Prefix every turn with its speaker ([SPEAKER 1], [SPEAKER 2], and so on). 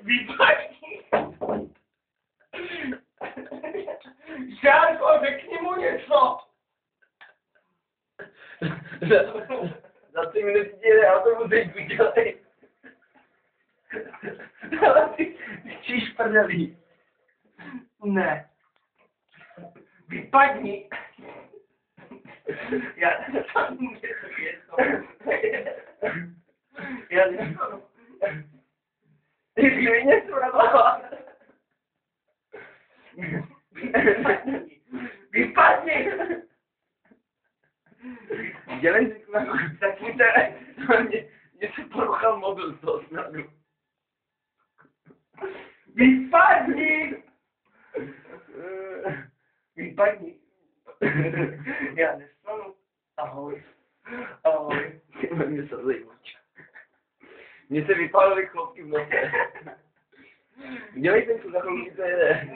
[SPEAKER 1] Vypadni! Žárko, řekni mu něco!
[SPEAKER 2] Za 3 minuty jde autobus, teď udělej. Ale ty číš prdelí.
[SPEAKER 1] Ne. Vypadni! Já tam Já nestanu.
[SPEAKER 2] Ty chvíně zprava.
[SPEAKER 1] Vypadni!
[SPEAKER 2] Dělej si kvaku, tak mi mě se poruchal mobil z toho snadu.
[SPEAKER 1] Vypadni! Vypadni. Já nestanu. Ahoj. Ahoj.
[SPEAKER 2] Mě se zajímač. Mně se vypálily chlopky v nose. Dělej ten za chvíli, to jede.